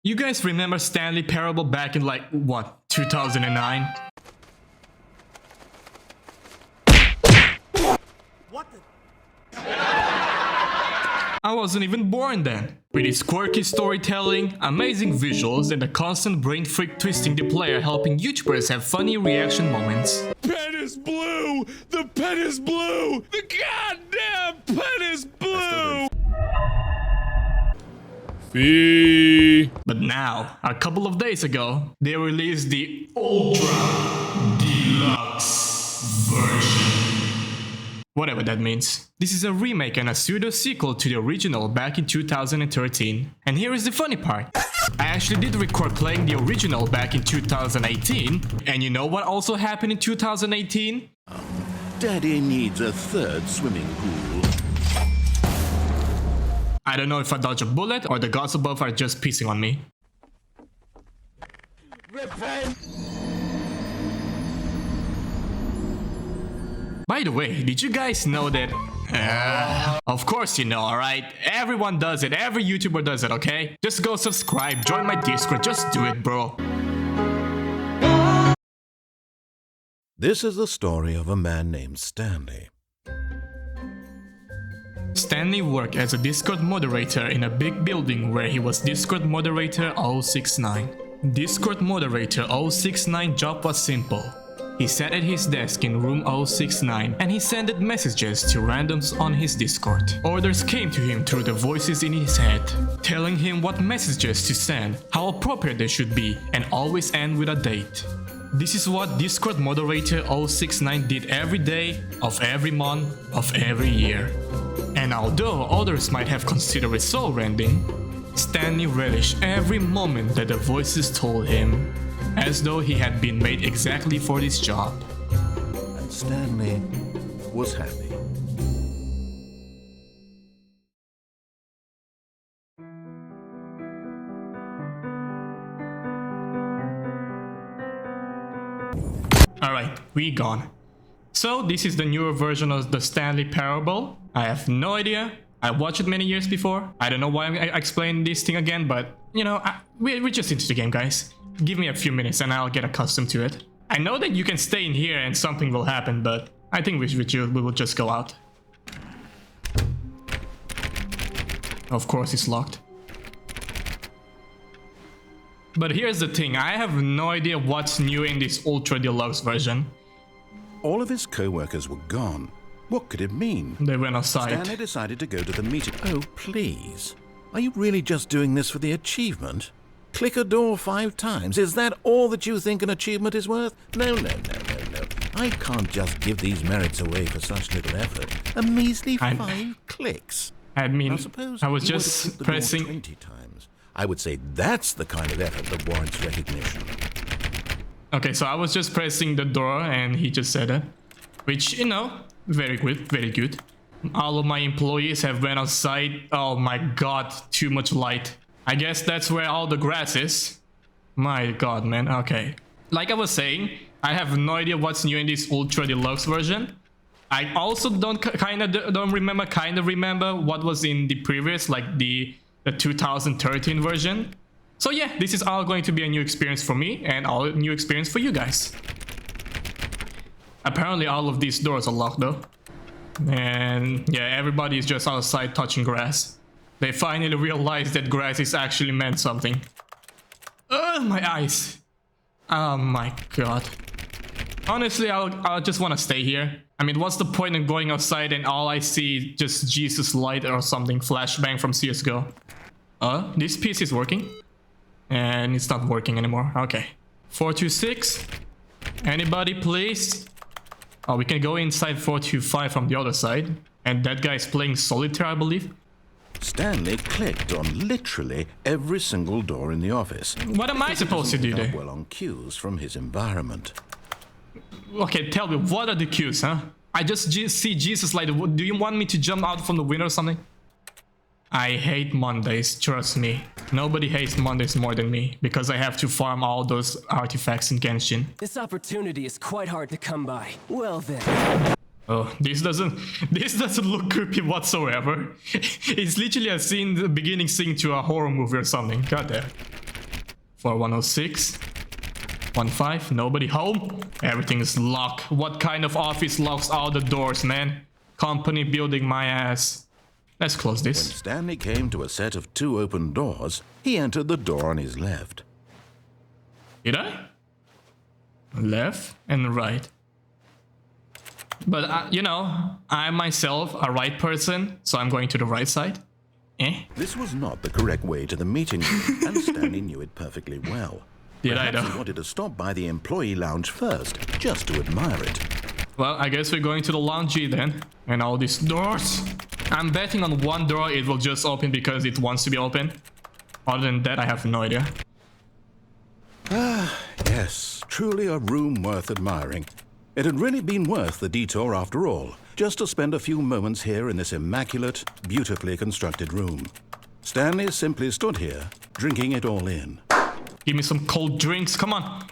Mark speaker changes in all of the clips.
Speaker 1: You guys remember Stanley Parable back in like, what, 2009?
Speaker 2: What the?
Speaker 1: I wasn't even born then. With his quirky storytelling, amazing visuals, and the constant brain freak twisting the player, helping YouTubers have funny reaction moments.
Speaker 3: Pen is blue! The pen is blue! The goddamn pen is blue! Fee.
Speaker 1: But now, a couple of days ago, they released the Ultra Deluxe version. Whatever that means. This is a remake and a pseudo-sequel to the original back in 2013. And here is the funny part. I actually did record playing the original back in 2018. And you know what also happened in 2018?
Speaker 4: Daddy needs a third swimming pool.
Speaker 1: I don't know if I dodged a bullet or the gods above are just pissing on me.
Speaker 2: Repent!
Speaker 1: By the way, did you guys know that... of course you know, alright? Everyone does it, every YouTuber does it, okay? Just go subscribe, join my Discord, just do it, bro.
Speaker 4: This is the story of a man named Stanley.
Speaker 1: Stanley worked as a Discord moderator in a big building where he was Discord moderator 069. Discord moderator 069 job was simple. He sat at his desk in room 069 and he sent messages to randoms on his Discord. Orders came to him through the voices in his head, telling him what messages to send, how appropriate they should be, and always end with a date. This is what Discord moderator 069 did every day, of every month, of every year. And although others might have considered it soul-rending, Stanley relished every moment that the voices told him, as though he had been made exactly for this job.
Speaker 4: And Stanley was happy.
Speaker 1: Alright, we gone. So this is the newer version of the Stanley Parable. I have no idea. I watched it many years before. I don't know why I explained this thing again, but you know, we're just into the game, guys. Give me a few minutes and I'll get accustomed to it. I know that you can stay in here and something will happen, but I think we will just go out. Of course it's locked. But here's the thing, I have no idea what's new in this Ultra Deluxe version.
Speaker 4: All of his co-workers were gone. What could it mean?
Speaker 1: They went outside.
Speaker 4: Stanley decided to go to the meeting. Oh, please. Are you really just doing this for the achievement? Click a door 5 times. Is that all that you think an achievement is worth? No. I can't just give these merits away for such little effort. A measly 5 clicks.
Speaker 1: I mean,
Speaker 4: Now, suppose
Speaker 1: I was
Speaker 4: you were to
Speaker 1: just
Speaker 4: click the door
Speaker 1: pressing...
Speaker 4: 20 times. I would say that's the kind of effort that warrants recognition.
Speaker 1: Okay, so I was just pressing the door and he just said it. Which, you know, very good, very good. All of my employees have went outside. Oh my god, too much light. I guess that's where all the grass is. My god, man, okay. Like I was saying, I have no idea what's new in this Ultra Deluxe version. I also don't remember what was in the previous, like the 2013 version. So yeah, this is all going to be a new experience for me and all a new experience for you guys. Apparently all of these doors are locked though. And yeah, everybody is just outside touching grass. They finally realized that grass is actually meant something. My eyes. Oh my god. Honestly, I'll just want to stay here. I mean, what's the point in going outside and all I see is just Jesus light or something, flashbang from CSGO. This piece is working. And it's not working anymore. Okay. 426. Anybody, please? Oh, we can go inside 425 from the other side. And that guy's playing solitaire, I believe.
Speaker 4: Stanley clicked on literally every single door in the office.
Speaker 1: What am I supposed to do there?
Speaker 4: Well, on cues from his environment.
Speaker 1: Okay, tell me, what are the cues, huh? I just see Jesus light. Do you want me to jump out from the window or something? I hate Mondays, trust me. Nobody hates Mondays more than me, because I have to farm all those artifacts in Genshin.
Speaker 2: This opportunity is quite hard to come by. Well then.
Speaker 1: Oh, this doesn't look creepy whatsoever. It's literally a scene, the beginning scene to a horror movie or something. God damn. 4106. 15. Nobody home. Everything is locked. What kind of office locks all the doors, man? Company building, my ass. Let's close
Speaker 4: When
Speaker 1: this.
Speaker 4: Stanley came to a set of 2 open doors, he entered the door on his left.
Speaker 1: Did I? Left and right. But, you know, I'm myself a right person, so I'm going to the right side. Eh?
Speaker 4: This was not the correct way to the meeting room, and Stanley knew it perfectly well.
Speaker 1: Did I
Speaker 4: Perhaps
Speaker 1: though?
Speaker 4: he wanted to stop by the employee lounge first, just to admire it.
Speaker 1: Well, I guess we're going to the laundry then. And all these doors. I'm betting on one door it will just open because it wants to be open. Other than that, I have no idea.
Speaker 4: Yes, truly a room worth admiring. It had really been worth the detour after all, just to spend a few moments here in this immaculate, beautifully constructed room. Stanley simply stood here, drinking it all in.
Speaker 1: Give me some cold drinks, come on.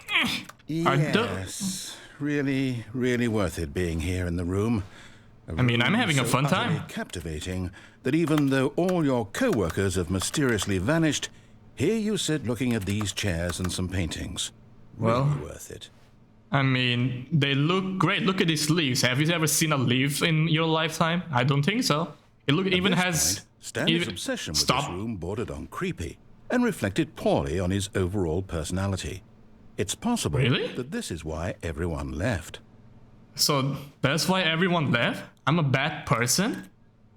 Speaker 4: Yes, really, really worth it being here in the room.
Speaker 1: I mean, I'm having a
Speaker 4: So
Speaker 1: fun
Speaker 4: utterly
Speaker 1: time.
Speaker 4: captivating that even though all your co-workers have mysteriously vanished, here you sit looking at these chairs and some paintings.
Speaker 1: Well,
Speaker 4: Really worth it.
Speaker 1: I mean, they look great. Look at these leaves. Have you ever seen a leaf in your lifetime? I don't think so. It even
Speaker 4: At this
Speaker 1: has...
Speaker 4: point, Stanley's
Speaker 1: even-
Speaker 4: obsession with
Speaker 1: Stop.
Speaker 4: this room bordered on creepy and reflected poorly on his overall personality. It's possible
Speaker 1: Really?
Speaker 4: that this is why everyone left.
Speaker 1: So that's why everyone left? I'm a bad person?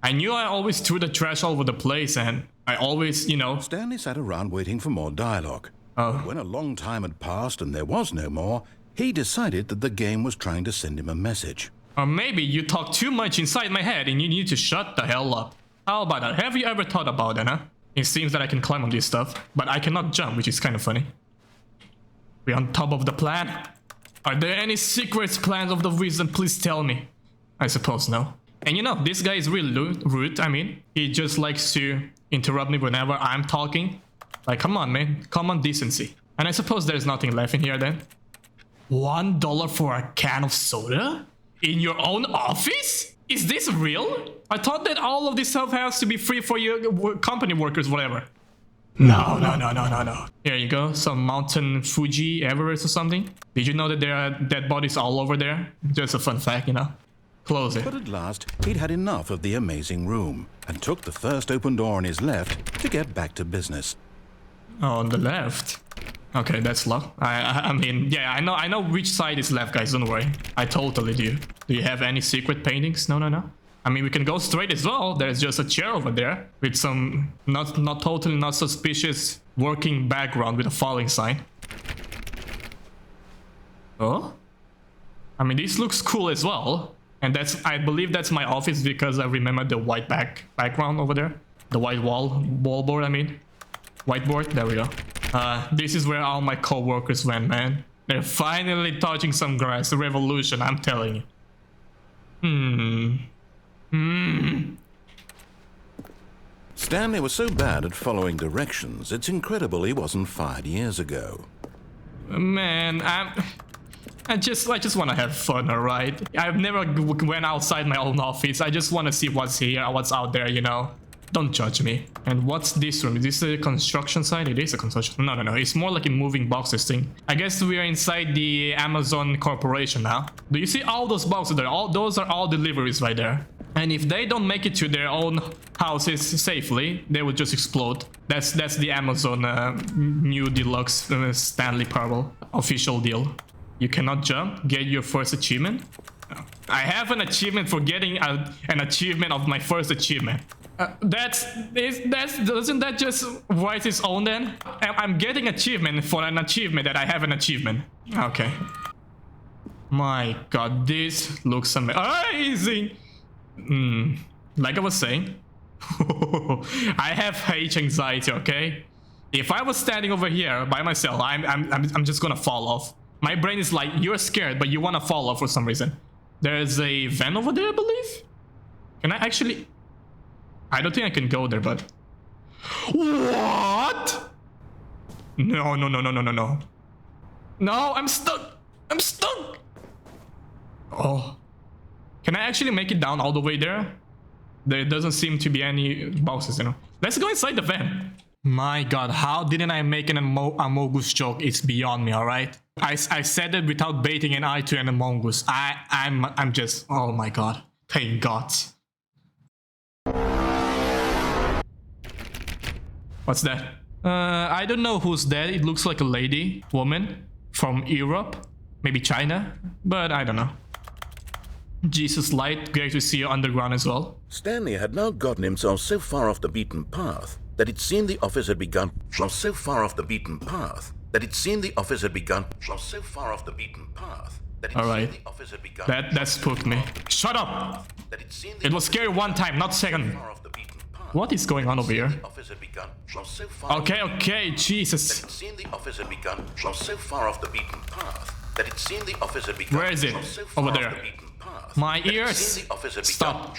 Speaker 1: I knew I always threw the trash all over the place and I always, you know...
Speaker 4: Stanley sat around waiting for more dialogue.
Speaker 1: Oh.
Speaker 4: But when a long time had passed and there was no more, he decided that the game was trying to send him a message.
Speaker 1: Or maybe you talk too much inside my head and you need to shut the hell up. How about that? Have you ever thought about that, huh? It seems that I can climb on this stuff, but I cannot jump, which is kind of funny. We're on top of the plan. Are there any secrets plans of the wizard? Please tell me. I suppose no. And you know, this guy is really rude. I mean, he just likes to interrupt me whenever I'm talking. Like, come on, man. Common decency. And I suppose there's nothing left in here then. $1 for a can of soda? In your own office? Is this real? I thought that all of this stuff has to be free for your company workers, whatever. No. Here you go, some Mountain Fuji Everest or something. Did you know that there are dead bodies all over there? Just a fun fact, you know. Close it.
Speaker 4: But at last, he'd had enough of the amazing room and took the first open door on his left to get back to business.
Speaker 1: Oh, on the left. Okay, that's locked. I mean, yeah, I know which side is left, guys. Don't worry. I totally do. Do you have any secret paintings? No. I mean, we can go straight as well. There's just a chair over there with some not totally not suspicious working background with a falling sign. Oh? I mean, this looks cool as well. And I believe that's my office because I remember the white background over there. The white wallboard, I mean. Whiteboard, there we go. This is where all my co-workers went, man. They're finally touching some grass. A revolution, I'm telling you.
Speaker 4: Stanley was so bad at following directions, it's incredible he wasn't fired years ago.
Speaker 1: Man, I just want to have fun, alright? I've never went outside my own office. I just want to see what's here, what's out there, you know? Don't judge me. And what's this room? Is this a construction site? It is a construction. No. It's more like a moving boxes thing. I guess we are inside the Amazon Corporation now. Do you see all those boxes there? Those are all deliveries right there. And if they don't make it to their own houses safely, they will just explode. That's the Amazon new Deluxe Stanley Parable official deal. You cannot jump. Get your first achievement. I have an achievement for getting an achievement of my first achievement. Doesn't that just write its own then? I'm getting achievement for an achievement that I have an achievement. Okay. My god, this looks amazing. Like I was saying, I have age anxiety, okay? If I was standing over here by myself, I'm just gonna fall off. My brain is like, you're scared, but you wanna fall off for some reason. There's a vent over there, I believe? Can I actually... I don't think I can go there, but... What? No. No, I'm stuck. Oh. Can I actually make it down all the way there? There doesn't seem to be any boxes, you know. Let's go inside the van. My god, how didn't I make an Among Us joke? It's beyond me, alright? I said it without baiting an eye to an Among Us. I'm just, oh my god. Thank god. What's that? I don't know who's that. It looks like a lady, woman from Europe, maybe China, but I don't know. Jesus Light, great to see you underground as well.
Speaker 4: Stanley had now gotten himself so far off the beaten path that it seemed the office had begun.
Speaker 1: Alright. That spooked me. Shut up! It was scary one time, not second. What is going on over here? Okay, Jesus. Where is it? Over there. My ears! Stop.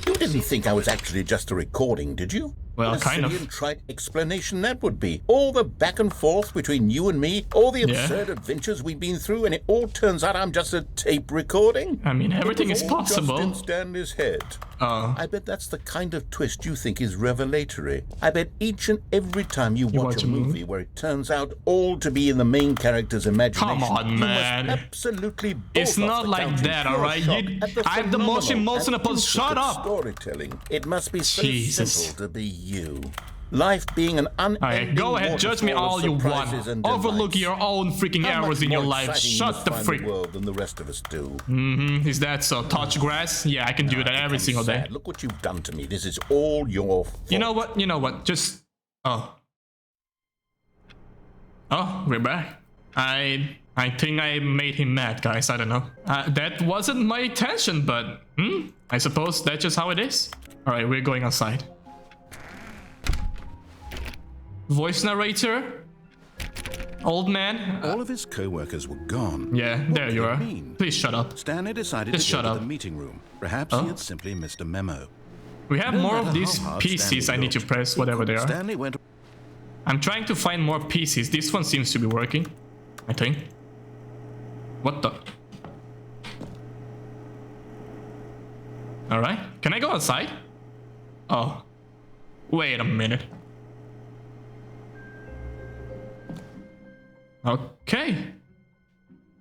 Speaker 4: You didn't think I was actually just a recording, did you?
Speaker 1: Well, kind of.
Speaker 4: What a silly and trite explanation that would be. All the back and forth between you and me, all the absurd adventures we've been through, and it all turns out I'm just a tape recording?
Speaker 1: I mean, everything is possible.
Speaker 4: Just in Stanley's head.
Speaker 1: Oh.
Speaker 4: I bet that's the kind of twist you think is revelatory. I bet each and every time you watch a movie where it turns out all to be in the main character's imagination,
Speaker 1: come on, man.
Speaker 4: You must absolutely
Speaker 1: it's not like that, alright? I'm the most emotional. Shut up!
Speaker 4: Storytelling. It must be so
Speaker 1: Jesus.
Speaker 4: simple to be you. Life being an unending
Speaker 1: Alright, go ahead, judge me all you want. Overlook your own freaking errors in your life. Shut the freak.
Speaker 4: World than the rest of us do.
Speaker 1: Is that so? Touch grass? Yeah, I can do that every single day.
Speaker 4: Look what you've done to me. This is all your fault.
Speaker 1: You know what? Just... Oh, we're back. I think I made him mad, guys. I don't know. That wasn't my intention, but... I suppose that's just how it is. Alright, we're going outside. Voice narrator? Old man?
Speaker 4: All of his co-workers were gone.
Speaker 1: Yeah, there you are. Please shut up.
Speaker 4: Stanley decided
Speaker 1: Just
Speaker 4: to go
Speaker 1: shut
Speaker 4: to
Speaker 1: up.
Speaker 4: the meeting room. Perhaps he had simply missed a memo.
Speaker 1: We have
Speaker 4: No
Speaker 1: more of
Speaker 4: matter
Speaker 1: these
Speaker 4: how hard
Speaker 1: PCs
Speaker 4: Stanley
Speaker 1: I need to
Speaker 4: looked,
Speaker 1: press, whatever they are.
Speaker 4: Stanley went...
Speaker 1: I'm trying to find more PCs. This one seems to be working, I think. What the? Alright, can I go outside? Oh, wait a minute. Okay.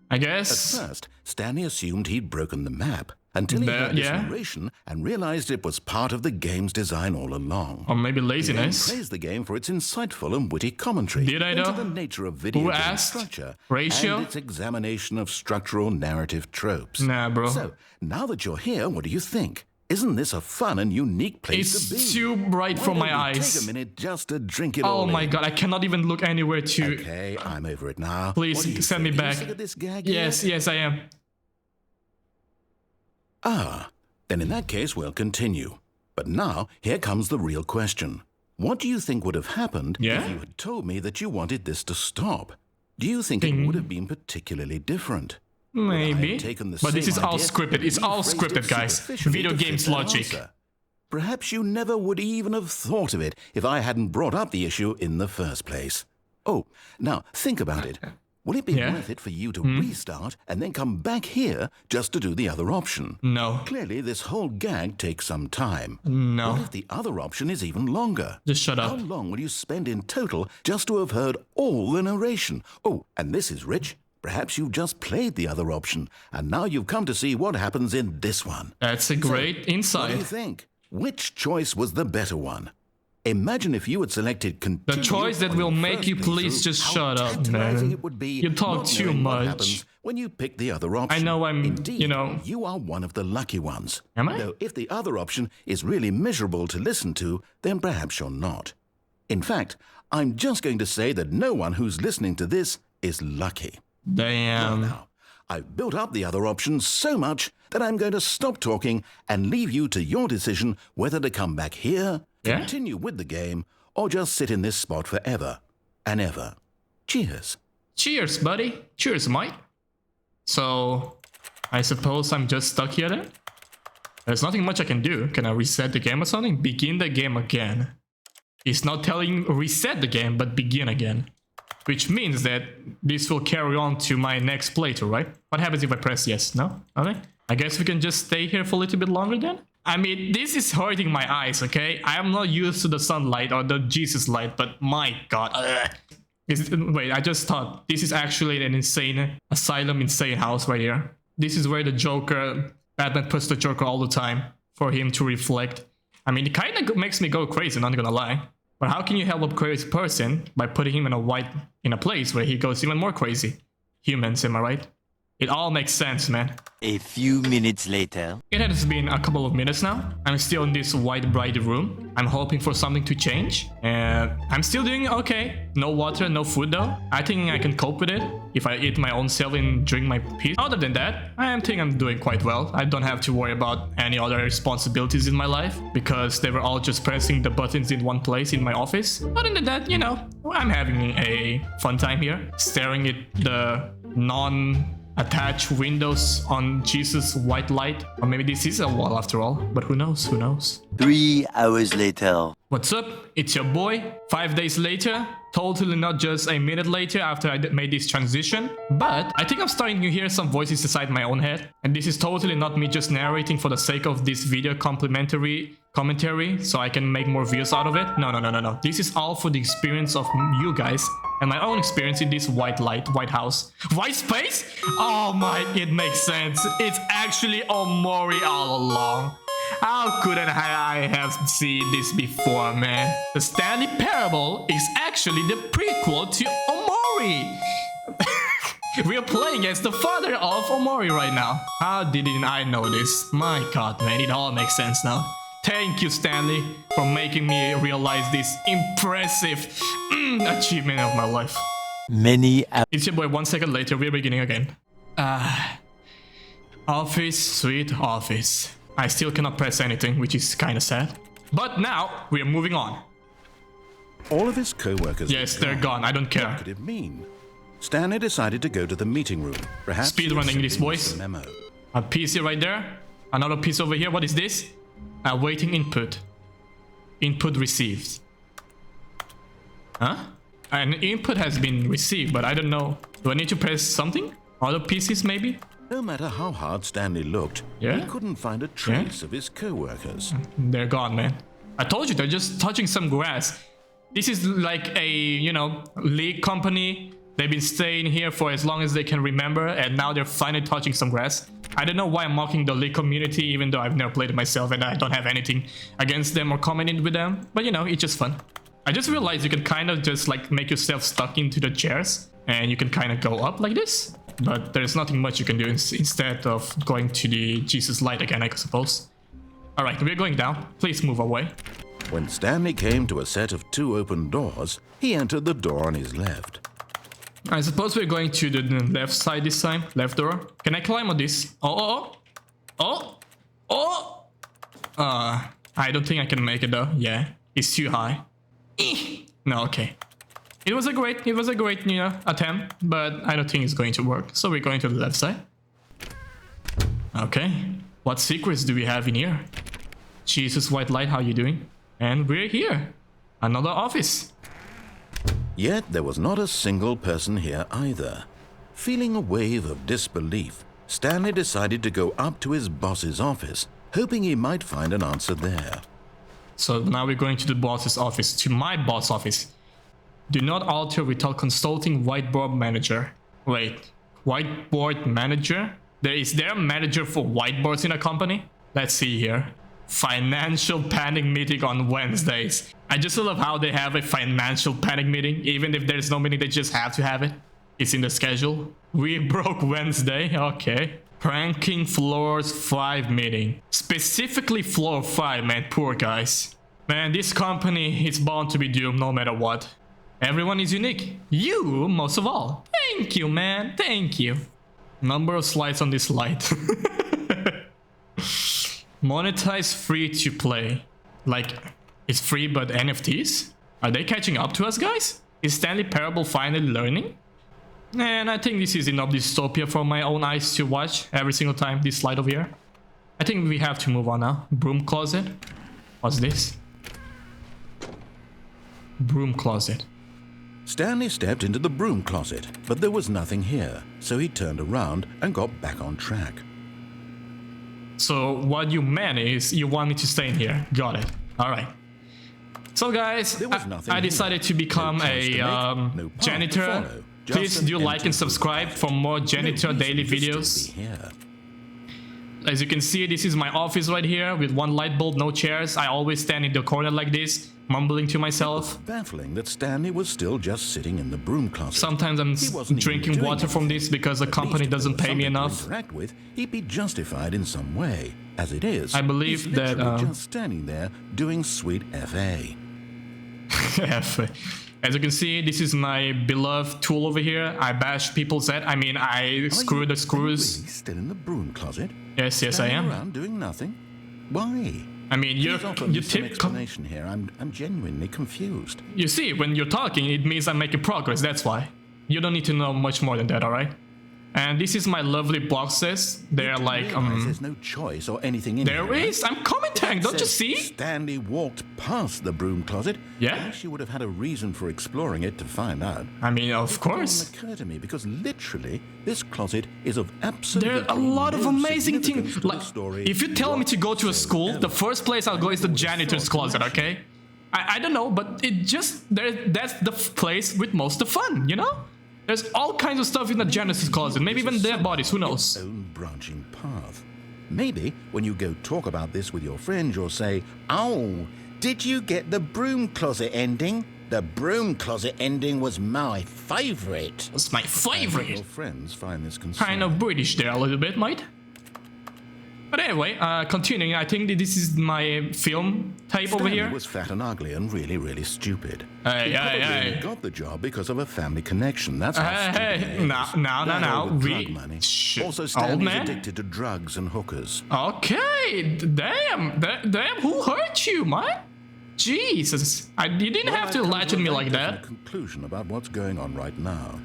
Speaker 1: I guess...
Speaker 4: At first, Stanley assumed he'd broken the map until he heard this narration and realized it was part of the game's design all along.
Speaker 1: Or maybe
Speaker 4: He
Speaker 1: laziness.
Speaker 4: then praised the game for its insightful and witty commentary
Speaker 1: Did I
Speaker 4: into
Speaker 1: though?
Speaker 4: the nature of video
Speaker 1: Who
Speaker 4: game
Speaker 1: asked?
Speaker 4: structure
Speaker 1: Ratio?
Speaker 4: and its examination of structural narrative tropes.
Speaker 1: Nah, bro.
Speaker 4: So, now that you're here, what do you think? Isn't this a fun and unique place to be?
Speaker 1: It's too bright for my
Speaker 4: Why don't we
Speaker 1: eyes.
Speaker 4: take a minute just to drink it all
Speaker 1: Oh my
Speaker 4: in?
Speaker 1: god, I cannot even look anywhere to...
Speaker 4: Okay, I'm over it now.
Speaker 1: Please
Speaker 4: What do you
Speaker 1: send
Speaker 4: think?
Speaker 1: me
Speaker 4: Are you
Speaker 1: back.
Speaker 4: sick of this gag
Speaker 1: Yes,
Speaker 4: yet?
Speaker 1: yes, I am.
Speaker 4: Then in that case, we'll continue. But now, here comes the real question. What do you think would have happened if you had told me that you wanted this to stop? Do you think it would have been particularly different?
Speaker 1: Maybe. But this is all
Speaker 4: idea
Speaker 1: scripted.
Speaker 4: and
Speaker 1: It's all
Speaker 4: rephrased
Speaker 1: scripted,
Speaker 4: it
Speaker 1: guys.
Speaker 4: superficially
Speaker 1: Video
Speaker 4: to fit
Speaker 1: games
Speaker 4: that
Speaker 1: logic.
Speaker 4: answer? Perhaps you never would even have thought of it if I hadn't brought up the issue in the first place. Oh, now think about it. Will it be worth it for you to restart and then come back here just to do the other option?
Speaker 1: No.
Speaker 4: Clearly, this whole gag takes some time.
Speaker 1: No.
Speaker 4: What if the other option is even longer?
Speaker 1: Just shut
Speaker 4: How
Speaker 1: up.
Speaker 4: long will you spend in total just to have heard all the narration? Oh, and this is rich. Perhaps you've just played the other option, and now you've come to see what happens in this one.
Speaker 1: That's a great
Speaker 4: What do you
Speaker 1: insight.
Speaker 4: think? Which choice was the better one? Imagine if you had selected continue.
Speaker 1: The choice that
Speaker 4: on
Speaker 1: will
Speaker 4: your
Speaker 1: make
Speaker 4: first
Speaker 1: you please
Speaker 4: playthrough,
Speaker 1: just
Speaker 4: how
Speaker 1: shut up,
Speaker 4: tantalizing
Speaker 1: man.
Speaker 4: it would be
Speaker 1: You talk
Speaker 4: not
Speaker 1: too
Speaker 4: knowing what
Speaker 1: much.
Speaker 4: happens when you pick the other option.
Speaker 1: I know I'm,
Speaker 4: Indeed,
Speaker 1: you know...
Speaker 4: you are one of the lucky ones.
Speaker 1: Am I?
Speaker 4: Though if the other option is really miserable to listen to, then perhaps you're not. In fact, I'm just going to say that no one who's listening to this is lucky.
Speaker 1: Damn.
Speaker 4: Now, I've built up the other option so much that I'm going to stop talking and leave you to your decision whether to come back here, continue with the game, or just sit in this spot forever and ever. Cheers.
Speaker 1: Cheers, buddy. Cheers, mate. So, I suppose I'm just stuck here then? There's nothing much I can do. Can I reset the game or something? Begin the game again. It's not telling reset the game, but begin again. Which means that this will carry on to my next playthrough, right? What happens if I press yes? No? Okay. I guess we can just stay here for a little bit longer then? I mean, this is hurting my eyes, okay? I am not used to the sunlight or the Jesus light, but my god. Wait, I just thought this is actually an insane asylum, insane house right here. This is where the Joker, Batman puts the Joker all the time for him to reflect. I mean, it kind of makes me go crazy, not gonna lie. But how can you help a crazy person by putting him in a place where he goes even more crazy? Humans, am I right? It all makes sense, man.
Speaker 5: A few minutes later.
Speaker 1: It has been a couple of minutes now. I'm still in this white bright room. I'm hoping for something to change. And I'm still doing okay. No water, no food though. I think I can cope with it if I eat my own self and drink my piece. Other than that, I think I'm doing quite well. I don't have to worry about any other responsibilities in my life because they were all just pressing the buttons in one place in my office. Other than that, you know, I'm having a fun time here. Staring at the attach windows on Jesus' white light. Or maybe this is a wall after all. But who knows? Who knows?
Speaker 5: 3 hours later.
Speaker 1: What's up? It's your boy. 5 days later. Totally not just a minute later after I made this transition. But I think I'm starting to hear some voices inside my own head. And this is totally not me just narrating for the sake of this video commentary so I can make more views out of it. No. This is all for the experience of you guys and my own experience in this white house. White space? Oh my, it makes sense. It's actually Omori all along. How couldn't I have seen this before, man? The Stanley Parable is actually the prequel to Omori. We are playing as the father of Omori right now. How didn't I know this? My god, man, it all makes sense now. Thank you, Stanley, for making me realize this impressive achievement of my life. It's your boy 1 second later, we're beginning again. Office, sweet office. I still cannot press anything, which is kinda sad. But now, we're moving on.
Speaker 4: All of his co-workers...
Speaker 1: Yes, they're gone, I don't care.
Speaker 4: What could it mean? Stanley decided to go to the meeting room. Perhaps
Speaker 1: speedrunning this, boys.
Speaker 4: Memo.
Speaker 1: A PC right there. Another piece over here, what is this? Awaiting input. Input received. Huh? An input has been received, but I don't know. Do I need to press something? Other PCs maybe?
Speaker 4: No matter how hard Stanley looked, he couldn't find a trace of his co-workers.
Speaker 1: They're gone, man. I told you, they're just touching some grass. This is like a, you know, league company. They've been staying here for as long as they can remember, and now they're finally touching some grass. I don't know why I'm mocking the league community, even though I've never played it myself and I don't have anything against them or commenting with them. But you know, it's just fun. I just realized you can kind of just like make yourself stuck into the chairs and you can kind of go up like this. But there's nothing much you can do instead of going to the Jesus light again, I suppose. Alright, we're going down. Please move away.
Speaker 4: When Stanley came to a set of 2 open doors, he entered the door on his left.
Speaker 1: I suppose we're going to the left side this time. Left door. Can I climb on this? Oh! I don't think I can make it though. Yeah, it's too high. No, okay. It was a great, you know, attempt, but I don't think it's going to work. So we're going to the left side. Okay. What secrets do we have in here? Jesus White Light, how you doing? And we're here. Another office.
Speaker 4: Yet there was not a single person here either. Feeling a wave of disbelief, Stanley decided to go up to his boss's office, hoping he might find an answer there.
Speaker 1: So now we're going to the boss's office, to my boss office. Do not alter without consulting whiteboard manager. Wait, whiteboard manager? Is there a manager for whiteboards in a company? Let's see here. Financial panic meeting on Wednesdays. I just love how they have a financial panic meeting. Even if there's no meeting, they just have to have it. It's in the schedule. We broke Wednesday. Okay. Pranking floors 5 meeting. Specifically floor 5, man. Poor guys. Man, this company is bound to be doomed no matter what. Everyone is unique. You, most of all. Thank you, man. Thank you. Number of slides on this light. Monetize free to play. Like, it's free but NFTs? Are they catching up to us, guys? Is Stanley Parable finally learning? And I think this is enough dystopia for my own eyes to watch every single time this slide over here. I think we have to move on now. Broom Closet. What's this? Broom Closet.
Speaker 4: Stanley stepped into the broom closet, but there was nothing here, so he turned around and got back on track.
Speaker 1: So what you meant is you want me to stay in here. Got it. All right. So guys,
Speaker 4: There was nothing
Speaker 1: I decided to become
Speaker 4: No choice to make, no path to
Speaker 1: janitor.
Speaker 4: follow, just
Speaker 1: Please
Speaker 4: an
Speaker 1: do like
Speaker 4: empty
Speaker 1: and subscribe for more janitor
Speaker 4: No
Speaker 1: daily
Speaker 4: reason to
Speaker 1: videos.
Speaker 4: still be here.
Speaker 1: As you can see, this is my office right here with one light bulb, no chairs. I always stand in the corner like this, mumbling to myself.
Speaker 4: Baffling that Stanley was still just sitting in the broom closet.
Speaker 1: Sometimes I'm
Speaker 4: He wasn't even
Speaker 1: drinking
Speaker 4: doing
Speaker 1: water from
Speaker 4: anything.
Speaker 1: this because the
Speaker 4: At
Speaker 1: company
Speaker 4: least if there
Speaker 1: doesn't
Speaker 4: was
Speaker 1: pay me
Speaker 4: something to
Speaker 1: enough.
Speaker 4: interact with, he'd be justified in some way. As it is,
Speaker 1: I believe
Speaker 4: he's
Speaker 1: that,
Speaker 4: literally just standing there doing sweet FA.
Speaker 1: As you can see, this is my beloved tool over here. I bash people's head. I mean, I screw the
Speaker 4: Are you
Speaker 1: screws.
Speaker 4: really still in the broom closet?
Speaker 1: Yes, I
Speaker 4: Standing
Speaker 1: am.
Speaker 4: around doing nothing? Why?
Speaker 1: I mean,
Speaker 4: Please offer me
Speaker 1: you
Speaker 4: some
Speaker 1: tip.
Speaker 4: explanation here. I'm genuinely confused.
Speaker 1: You see, when you're talking, it means I'm making progress. That's why. You don't need to know much more than that, all right? And this is my lovely boxes. They're like
Speaker 4: There's no choice or anything in
Speaker 1: There
Speaker 4: here.
Speaker 1: is. I'm commenting. Don't you
Speaker 4: Says
Speaker 1: see?
Speaker 4: Stanley walked past the broom closet.
Speaker 1: Yeah.
Speaker 4: I wish you would have had a reason for exploring it to find out.
Speaker 1: I mean, of
Speaker 4: It
Speaker 1: course.
Speaker 4: didn't occur to me because literally this closet is of absolutely
Speaker 1: There are a lot of
Speaker 4: no
Speaker 1: amazing
Speaker 4: significance
Speaker 1: things.
Speaker 4: to the
Speaker 1: Like,
Speaker 4: story
Speaker 1: if you tell me to go to a school, the first place I'll go is the janitor's closet, okay? I don't know, but it just that's the place with most of the fun, you know? There's all kinds of stuff in the janitor's closet, maybe even dead bodies, who knows?
Speaker 4: Own branching path. Maybe when you go talk about this with your friends, you'll say, "Oh, did you get the broom closet ending? The broom closet ending was my favourite."
Speaker 1: It's my
Speaker 4: Your
Speaker 1: favorite.
Speaker 4: friends find this concerning.
Speaker 1: Kind of British there a little bit, mate. But anyway, continuing, I think that this is my film tape over
Speaker 4: Stanley
Speaker 1: here.
Speaker 4: was fat and ugly and really, really stupid.
Speaker 1: Hey,
Speaker 4: He
Speaker 1: hey,
Speaker 4: probably
Speaker 1: hey.
Speaker 4: only got the job because of a family connection. That's how stupid
Speaker 1: Hey,
Speaker 4: he is.
Speaker 1: now,
Speaker 4: That over
Speaker 1: we...
Speaker 4: drug money.
Speaker 1: Shit,
Speaker 4: Also,
Speaker 1: old
Speaker 4: Stanley's
Speaker 1: man?
Speaker 4: addicted to drugs and hookers.
Speaker 1: Okay, damn, who hurt you, man? Jesus, you didn't have to
Speaker 4: I've come
Speaker 1: lie to
Speaker 4: a
Speaker 1: me
Speaker 4: very
Speaker 1: like
Speaker 4: definite
Speaker 1: that.
Speaker 4: Conclusion about what's going on right now.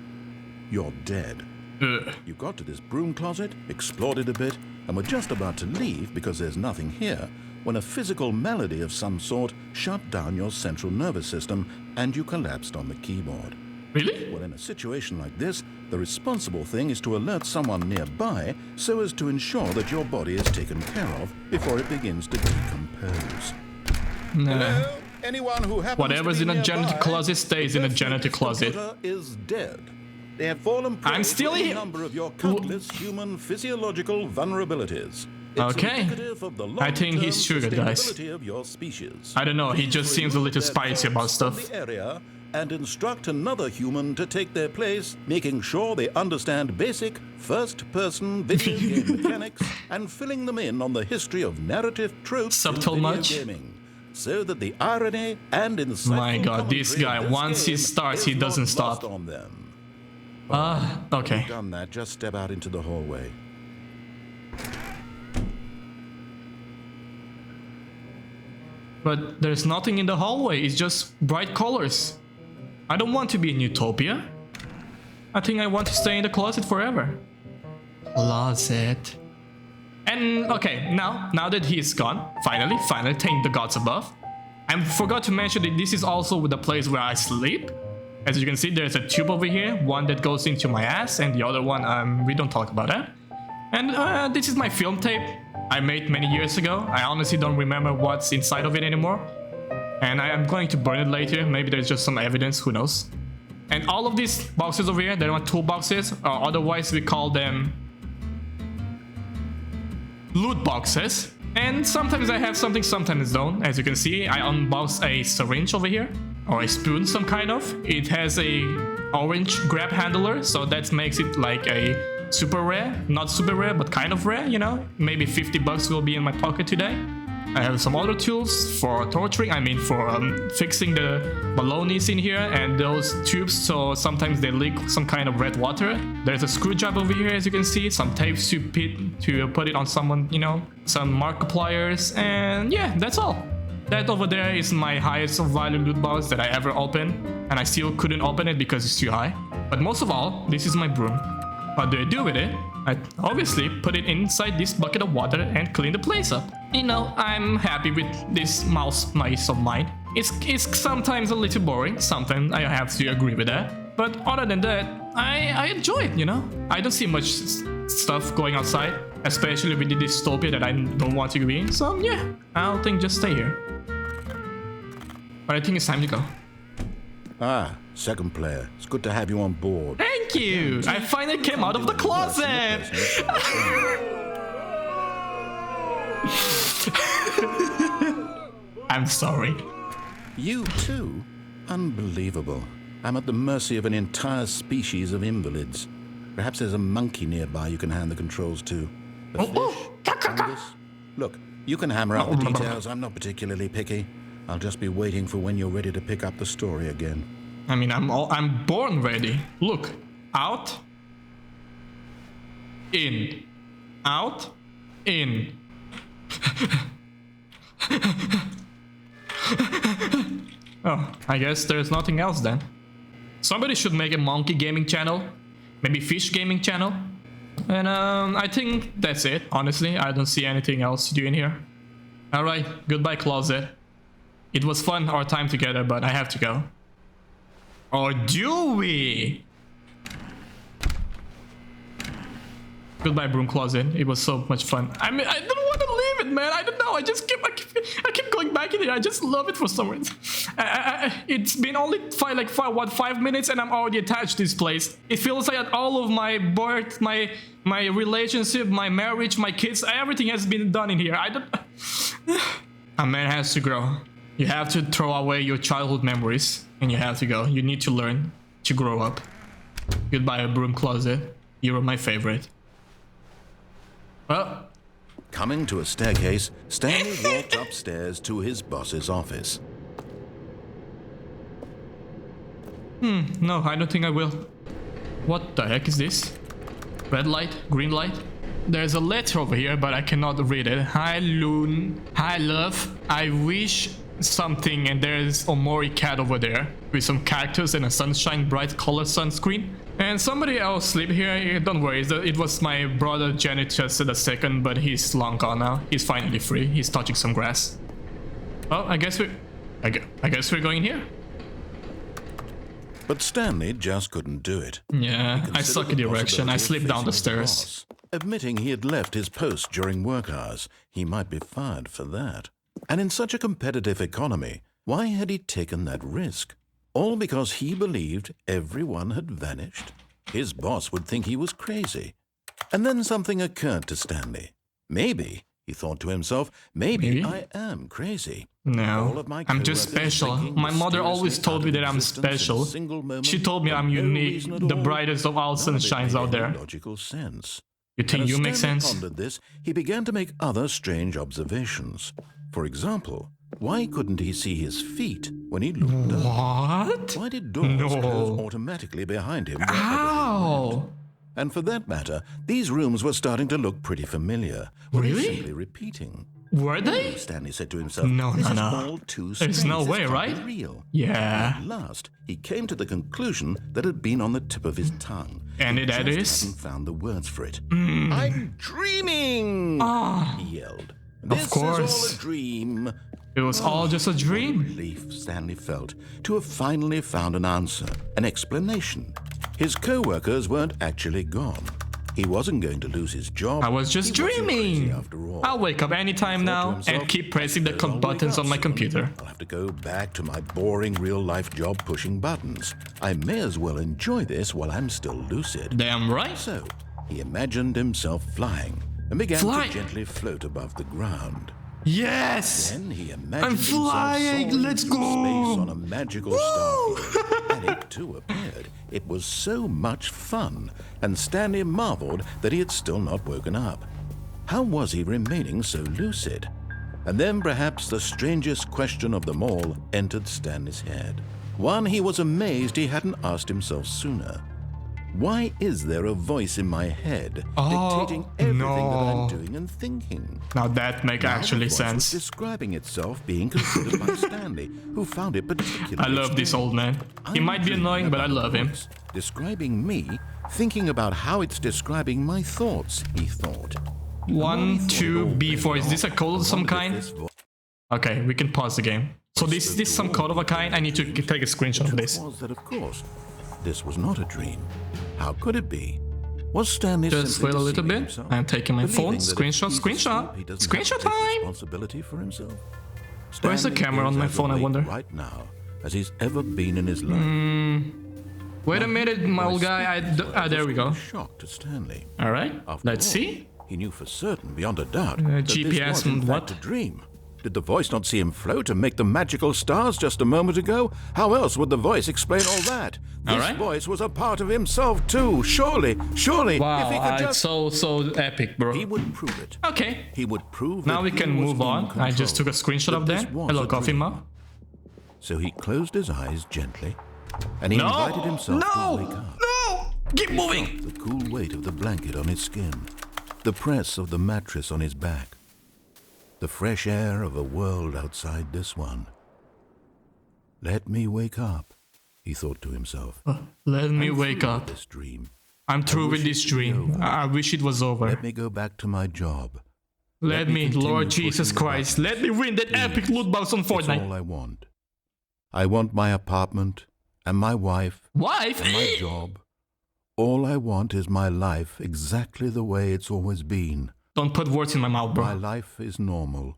Speaker 4: You're dead.
Speaker 1: Ugh.
Speaker 4: You got to this broom closet, explored it a bit, and were just about to leave because there's nothing here, when a physical malady of some sort shut down your central nervous system and you collapsed on the keyboard.
Speaker 1: Really?
Speaker 4: Well, in a situation like this, the responsible thing is to alert someone nearby so as to ensure that your body is taken care of before it begins to decompose.
Speaker 1: Nah.
Speaker 4: Anyone who happens
Speaker 1: Whatever's
Speaker 4: to be
Speaker 1: in a janitor
Speaker 4: nearby,
Speaker 1: closet stays in a janitor
Speaker 4: this
Speaker 1: closet.
Speaker 4: computer is dead. They have fallen prey
Speaker 1: I'm still
Speaker 4: to any
Speaker 1: here.
Speaker 4: number of your countless human physiological vulnerabilities. It's
Speaker 1: Okay.
Speaker 4: indicative of the
Speaker 1: I think he's
Speaker 4: long-term
Speaker 1: sugar, guys.
Speaker 4: sustainability of your species.
Speaker 1: I don't know, he
Speaker 4: Please
Speaker 1: just seems a
Speaker 4: remove
Speaker 1: little
Speaker 4: their
Speaker 1: spicy about
Speaker 4: corpse from
Speaker 1: stuff.
Speaker 4: the area and instruct another human to take their place, making sure they understand basic first-person video game mechanics and filling them in on the history of narrative tropes
Speaker 1: Subtle
Speaker 4: in video
Speaker 1: much?
Speaker 4: gaming. So that the irony and insightful
Speaker 1: My God, this
Speaker 4: commentary
Speaker 1: guy,
Speaker 4: of
Speaker 1: once he
Speaker 4: game
Speaker 1: starts,
Speaker 4: is
Speaker 1: he
Speaker 4: not
Speaker 1: doesn't
Speaker 4: lost
Speaker 1: stop.
Speaker 4: on them.
Speaker 1: Okay.
Speaker 4: Done that, just step out into the hallway.
Speaker 1: But there's nothing in the hallway, it's just bright colors. I don't want to be in Utopia. I think I want to stay in the closet forever. Closet. And okay, now that he's gone, finally, thank the gods above. I forgot to mention that this is also the place where I sleep. As you can see, there's a tube over here, one that goes into my ass, and the other one, we don't talk about that. And this is my film tape I made many years ago. I honestly don't remember what's inside of it anymore. And I am going to burn it later, maybe there's just some evidence, who knows. And all of these boxes over here, they're not toolboxes, or otherwise we call them loot boxes. And sometimes I have something, sometimes don't. As you can see, I unboxed a syringe over here, or a spoon, some kind of. It has a orange grab handler, so that makes it like a super rare. Not super rare, but kind of rare, you know. Maybe 50 bucks will be in my pocket today. I have some other tools for torturing, for fixing the balonies in here and those tubes, so sometimes they leak some kind of red water. There's a screwdriver over here, as you can see, some tapes to put it on someone, you know, some Markipliers, and yeah, that's all. That over there is my highest value loot box that I ever opened, and I still couldn't open it because it's too high. But most of all, this is my broom. What do I do with it? I obviously put it inside this bucket of water and clean the place up. You know, I'm happy with this mice of mine. It's sometimes a little boring, sometimes I have to agree with that. But other than that, I enjoy it, you know? I don't see much stuff going outside. Especially with the dystopia that I don't want to be in. So yeah, I'll think just stay here. But I think it's time to go.
Speaker 4: Ah, second player. It's good to have you on board.
Speaker 1: Thank you! I finally came out of the closet! I'm sorry.
Speaker 4: You too? Unbelievable. I'm at the mercy of an entire species of invalids. Perhaps there's a monkey nearby you can hand the controls to. A fish? Fungus? Look, you can hammer out the details. I'm not particularly picky. I'll just be waiting for when you're ready to pick up the story again.
Speaker 1: I mean, I'm born ready. Look, out, in, out, in. Oh, I guess there's nothing else then. Somebody should make a monkey gaming channel, maybe fish gaming channel. And I think that's it. Honestly, I don't see anything else to do in here. All right, goodbye, closet. It was fun our time together, but I have to go. Or do we? Goodbye, Broom Closet. It was so much fun. I mean, I don't want to leave it, man. I don't know. I keep going back in here. I just love it for some reason. It's been only 5 minutes, and I'm already attached to this place. It feels like all of my birth, my relationship, my marriage, my kids, everything has been done in here. I don't. A man has to grow. You have to throw away your childhood memories, and you have to go. You need to learn to grow up. Goodbye, Broom Closet. You were my favorite. Well,
Speaker 4: coming to a staircase, Stanley walked upstairs to his boss's office.
Speaker 1: No, I don't think I will. What the heck is this? Red light, green light? There's a letter over here, but I cannot read it. Hi, Loon. Hi, love. I wish something, and there's Omori cat over there with some cactus and a sunshine bright color sunscreen. And somebody else sleep here. Don't worry, it was my brother Janet just a second, but he's long gone now. He's finally free. He's touching some grass. Well, I guess we're going here.
Speaker 4: But Stanley just couldn't do it.
Speaker 1: Yeah, I suck at direction. I slipped down the stairs.
Speaker 4: Admitting he had left his post during work hours, he might be fired for that. And in such a competitive economy, why had he taken that risk? All because he believed everyone had vanished? His boss would think he was crazy. And then something occurred to Stanley. Maybe, he thought to himself, maybe I am crazy.
Speaker 1: No, I'm just special. My mother always told me that I'm special. She told me I'm unique, the brightest of all sunshines out there.
Speaker 4: Logical sense.
Speaker 1: You think you make sense?
Speaker 4: As Stanley pondered this, he began to make other strange observations. For example, why couldn't he see his feet when he looked up?
Speaker 1: What?
Speaker 4: Why did doors close automatically behind him?
Speaker 1: Ow!
Speaker 4: And for that matter, these rooms were starting to look pretty familiar.
Speaker 1: Really?
Speaker 4: Simply repeating.
Speaker 1: Were they?
Speaker 4: Stanley said to himself,
Speaker 1: No.
Speaker 4: all too strange.
Speaker 1: There's no
Speaker 4: This
Speaker 1: way,
Speaker 4: can't
Speaker 1: right?
Speaker 4: be real.
Speaker 1: Yeah.
Speaker 4: At last, he came to the conclusion that had been on the tip of his tongue.
Speaker 1: And
Speaker 4: He
Speaker 1: that
Speaker 4: just
Speaker 1: is?
Speaker 4: hadn't found the words for it. I'm dreaming! He yelled. This
Speaker 1: course.
Speaker 4: is all a dream.
Speaker 1: It was all just a dream.
Speaker 4: Relief Stanley felt to have finally found an answer, an explanation. His co-workers weren't actually gone. He wasn't going to lose his job.
Speaker 1: I was just
Speaker 4: He wasn't crazy
Speaker 1: dreaming.
Speaker 4: after all.
Speaker 1: I'll wake up anytime
Speaker 4: He thought
Speaker 1: now
Speaker 4: to himself,
Speaker 1: and keep pressing the
Speaker 4: "I suppose I'll
Speaker 1: buttons
Speaker 4: wake
Speaker 1: on my
Speaker 4: up
Speaker 1: computer.
Speaker 4: soon. I'll have to go back to my boring real-life job pushing buttons. I may as well enjoy this while I'm still lucid."
Speaker 1: Damn right.
Speaker 4: So, he imagined himself flying and began
Speaker 1: Fly.
Speaker 4: to gently float above the ground.
Speaker 1: Yes!
Speaker 4: Then he imagined
Speaker 1: I'm flying,
Speaker 4: himself soaring
Speaker 1: let's
Speaker 4: through
Speaker 1: go!
Speaker 4: space on a magical starfield, and it too appeared. It was so much fun, and Stanley marveled that he had still not woken up. How was he remaining so lucid? And then perhaps the strangest question of them all entered Stanley's head. One he was amazed he hadn't asked himself sooner. Why is there a voice in my head dictating everything that I'm doing and thinking?
Speaker 1: Now that makes actually
Speaker 4: The voice was
Speaker 1: sense.
Speaker 4: describing itself being considered by Stanley, who found it particularly
Speaker 1: I love this old man. He
Speaker 4: I'm
Speaker 1: might be
Speaker 4: dreaming
Speaker 1: annoying, but I
Speaker 4: about
Speaker 1: love
Speaker 4: the
Speaker 1: him.
Speaker 4: voice describing me, thinking about how it's describing my thoughts, he thought.
Speaker 1: 1, 2, B4. Is this a code of some kind? Okay, we can pause the game. So this some code of a kind? I need to take a screenshot of this.
Speaker 4: Was that, of course, this was not a dream. How could it be? Was Stanley
Speaker 1: Just
Speaker 4: simply
Speaker 1: wait a little
Speaker 4: deceiving
Speaker 1: bit.
Speaker 4: himself,
Speaker 1: I'm taking my phone.
Speaker 4: believing that if
Speaker 1: Screenshot,
Speaker 4: he's
Speaker 1: screenshot.
Speaker 4: asleep, he doesn't
Speaker 1: Screenshot
Speaker 4: have to take
Speaker 1: time.
Speaker 4: responsibility for himself?
Speaker 1: Where's the
Speaker 4: Stanley
Speaker 1: camera on
Speaker 4: is
Speaker 1: my
Speaker 4: as
Speaker 1: phone, I
Speaker 4: awake
Speaker 1: wonder?
Speaker 4: right now as he's ever been in his life.
Speaker 1: Wait a minute, my old guy. There we go.
Speaker 4: Shocked at Stanley.
Speaker 1: All right,
Speaker 4: After
Speaker 1: let's
Speaker 4: all,
Speaker 1: see.
Speaker 4: He knew for certain, beyond a doubt, that
Speaker 1: GPS
Speaker 4: this was in
Speaker 1: and
Speaker 4: fact
Speaker 1: what?
Speaker 4: a dream. Did the voice not see him float and make the magical stars just a moment ago? How else would the voice explain all that? This
Speaker 1: All right.
Speaker 4: voice was a part of himself too. Surely, if he could
Speaker 1: Wow,
Speaker 4: just...
Speaker 1: it's so epic, bro.
Speaker 4: He would prove it.
Speaker 1: Okay,
Speaker 4: He would prove
Speaker 1: now
Speaker 4: that
Speaker 1: we
Speaker 4: he
Speaker 1: can
Speaker 4: was
Speaker 1: move
Speaker 4: in
Speaker 1: on. I just took a
Speaker 4: control,
Speaker 1: screenshot of
Speaker 4: this
Speaker 1: that.
Speaker 4: was
Speaker 1: Hello,
Speaker 4: a
Speaker 1: coffee
Speaker 4: dream.
Speaker 1: mug.
Speaker 4: So he closed his eyes gently, and he invited himself to wake up.
Speaker 1: No! Keep moving!
Speaker 4: The cool weight of the blanket on his skin, the press of the mattress on his back, the fresh air of a world outside this one. Let me wake up, he thought to himself.
Speaker 1: Let me
Speaker 4: I'm
Speaker 1: wake
Speaker 4: through
Speaker 1: up.
Speaker 4: with this dream.
Speaker 1: I'm through
Speaker 4: wish
Speaker 1: with this
Speaker 4: it could be
Speaker 1: dream.
Speaker 4: over.
Speaker 1: I wish it was over.
Speaker 4: Let me go back to my job.
Speaker 1: Let me,
Speaker 4: continue
Speaker 1: Lord
Speaker 4: pushing
Speaker 1: Jesus
Speaker 4: the
Speaker 1: Christ,
Speaker 4: buttons.
Speaker 1: let me win that epic loot box on
Speaker 4: It's all
Speaker 1: Fortnite.
Speaker 4: I want. I want my apartment and my wife
Speaker 1: Wife?
Speaker 4: and my job. All I want is my life exactly the way it's always been.
Speaker 1: Don't put words in my mouth,
Speaker 4: My
Speaker 1: bro.
Speaker 4: life is normal.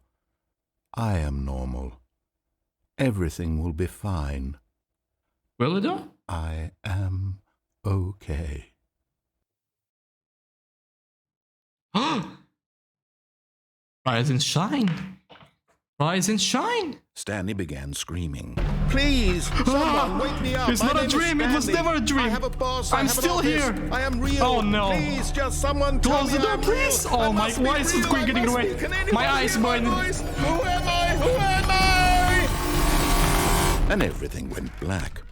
Speaker 4: I am normal. Everything will be fine.
Speaker 1: Will it though?
Speaker 4: I am okay.
Speaker 1: Rise and shine. Rise and shine.
Speaker 4: Stanley began screaming. Please, someone wake me up.
Speaker 1: It's
Speaker 4: My
Speaker 1: not a
Speaker 4: name is
Speaker 1: dream. It was
Speaker 4: Stanley.
Speaker 1: never a dream.
Speaker 4: I have a boss. I
Speaker 1: I'm
Speaker 4: have an
Speaker 1: still
Speaker 4: office.
Speaker 1: here.
Speaker 4: I am real.
Speaker 1: Oh, no.
Speaker 4: Please, just someone tell
Speaker 1: Close
Speaker 4: me
Speaker 1: the door,
Speaker 4: I'm
Speaker 1: please.
Speaker 4: real.
Speaker 1: Oh
Speaker 4: I
Speaker 1: my,
Speaker 4: must be
Speaker 1: why is the
Speaker 4: real.
Speaker 1: screen
Speaker 4: I
Speaker 1: getting
Speaker 4: must
Speaker 1: away?
Speaker 4: be. Can
Speaker 1: My
Speaker 4: anyone
Speaker 1: eyes
Speaker 4: hear my
Speaker 1: burning.
Speaker 4: voice? Who am I? Who am I? And everything went black.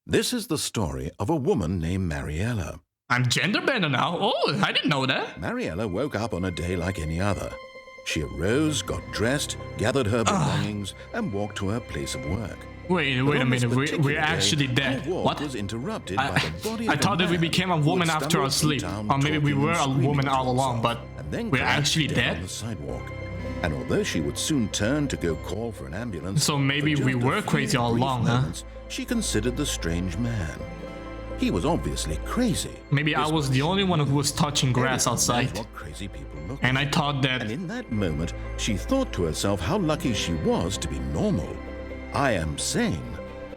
Speaker 4: This is the story of a woman named Mariella.
Speaker 1: I'm gender bender now. Oh, I didn't know that.
Speaker 4: Mariella woke up on a day like any other. She arose, got dressed, gathered her belongings, and walked to her place of work.
Speaker 1: Wait
Speaker 4: But
Speaker 1: a
Speaker 4: on this
Speaker 1: minute.
Speaker 4: particular
Speaker 1: We're
Speaker 4: day,
Speaker 1: actually
Speaker 4: her
Speaker 1: dead.
Speaker 4: walk
Speaker 1: What?
Speaker 4: was interrupted by the body
Speaker 1: I
Speaker 4: of a
Speaker 1: thought that we
Speaker 4: man
Speaker 1: became a
Speaker 4: who had
Speaker 1: woman after our
Speaker 4: stumbled
Speaker 1: sleep.
Speaker 4: through town
Speaker 1: Or maybe we
Speaker 4: talking
Speaker 1: were
Speaker 4: and
Speaker 1: a
Speaker 4: screaming
Speaker 1: woman
Speaker 4: to
Speaker 1: all along,
Speaker 4: himself,
Speaker 1: but
Speaker 4: and then
Speaker 1: we're
Speaker 4: collapsed
Speaker 1: actually
Speaker 4: dead
Speaker 1: dead?
Speaker 4: on the sidewalk. And although she would soon turn to go call for an ambulance,
Speaker 1: So maybe
Speaker 4: for
Speaker 1: we
Speaker 4: just a
Speaker 1: were
Speaker 4: few
Speaker 1: crazy all
Speaker 4: brief
Speaker 1: along, huh?
Speaker 4: moments, she considered the strange man. He was obviously crazy.
Speaker 1: Maybe I
Speaker 4: This
Speaker 1: was the only one who was touching grass
Speaker 4: Everyone knows
Speaker 1: outside.
Speaker 4: what crazy people look
Speaker 1: And
Speaker 4: like.
Speaker 1: I thought
Speaker 4: And
Speaker 1: that
Speaker 4: in that moment, she thought to herself how lucky she was to be normal. I am sane.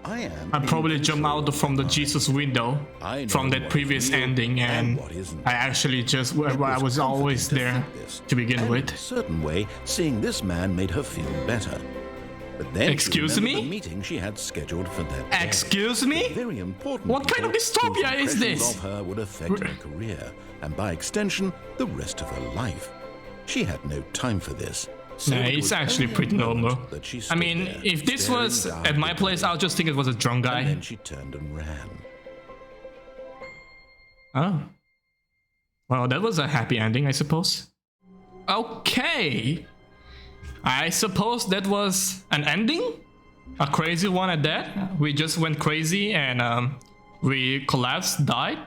Speaker 4: I am.
Speaker 1: I
Speaker 4: in
Speaker 1: probably jumped
Speaker 4: control
Speaker 1: out
Speaker 4: of
Speaker 1: from the
Speaker 4: my
Speaker 1: Jesus window
Speaker 4: I know
Speaker 1: from that
Speaker 4: what
Speaker 1: previous
Speaker 4: is real
Speaker 1: ending, and
Speaker 4: what isn't.
Speaker 1: I actually just
Speaker 4: It
Speaker 1: I was always
Speaker 4: comforting
Speaker 1: there
Speaker 4: think this.
Speaker 1: to begin
Speaker 4: And
Speaker 1: with.
Speaker 4: in a certain way, seeing this man made her feel better. But then
Speaker 1: Excuse
Speaker 4: she remembered
Speaker 1: me?
Speaker 4: the meeting she had scheduled for that day.
Speaker 1: Excuse me?
Speaker 4: Very important.
Speaker 1: What kind of
Speaker 4: people
Speaker 1: dystopia
Speaker 4: whose
Speaker 1: is
Speaker 4: impressions
Speaker 1: this?
Speaker 4: Of her would affect her career, and by extension, the rest of her life. She had no time for this. So
Speaker 1: Nah,
Speaker 4: it
Speaker 1: it's
Speaker 4: was
Speaker 1: actually
Speaker 4: only
Speaker 1: pretty
Speaker 4: a moment
Speaker 1: normal.
Speaker 4: that she
Speaker 1: I
Speaker 4: stood
Speaker 1: mean,
Speaker 4: there,
Speaker 1: if this
Speaker 4: staring
Speaker 1: was
Speaker 4: down
Speaker 1: at my
Speaker 4: the
Speaker 1: place, I'll just think it was a drunk
Speaker 4: And
Speaker 1: guy.
Speaker 4: then she turned and ran.
Speaker 1: Oh. Well, that was a happy ending, I suppose. Okay. I suppose that was an ending? A crazy one at that? We just went crazy and we collapsed, died?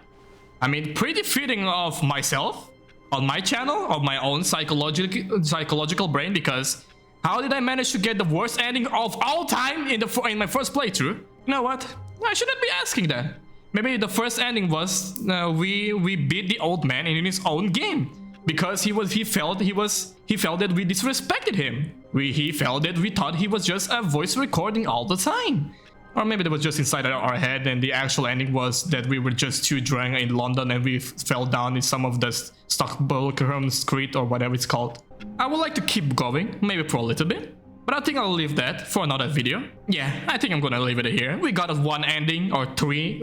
Speaker 1: I mean, pretty fitting of myself on my channel, of my own psychological brain, because how did I manage to get the worst ending of all time in my first playthrough? You know what? I shouldn't be asking that. Maybe the first ending was we beat the old man in his own game because he felt that we disrespected him. He felt that we thought he was just a voice recording all the time. Or maybe that was just inside our head, and the actual ending was that we were just too drunk in London and we fell down in some of the Stockholm Street or whatever it's called. I would like to keep going, maybe for a little bit, but I think I'll leave that for another video. Yeah, I think I'm gonna leave it here. We got one ending, or three,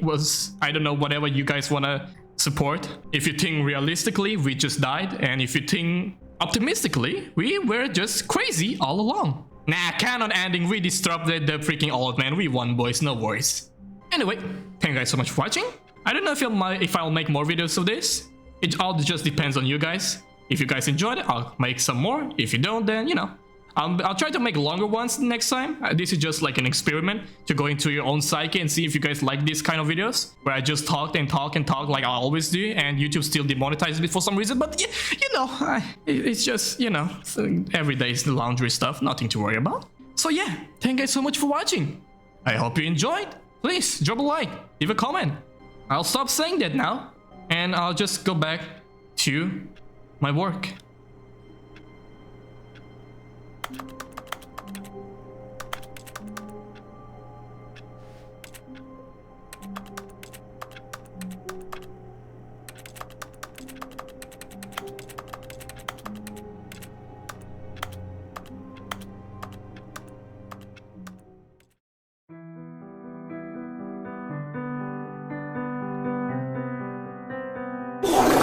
Speaker 1: I don't know, whatever you guys wanna support. If you think realistically, we just died, and if you think optimistically, we were just crazy all along. Nah, canon ending, we disrupted the freaking old man. We won, boys, no worries. Anyway, thank you guys so much for watching. I don't know if I'll make more videos of this. It all just depends on you guys. If you guys enjoyed it, I'll make some more. If you don't, then, you know, I'll try to make longer ones next time. This is just like an experiment to go into your own psyche and see if you guys like this kind of videos where I just talk and talk and talk like I always do, and YouTube still demonetizes me for some reason. But yeah, you know, it's just, you know, every day is the laundry stuff, nothing to worry about. So yeah, thank you guys so much for watching. I hope you enjoyed. Please drop a like, leave a comment. I'll stop saying that now, and I'll just go back to my work.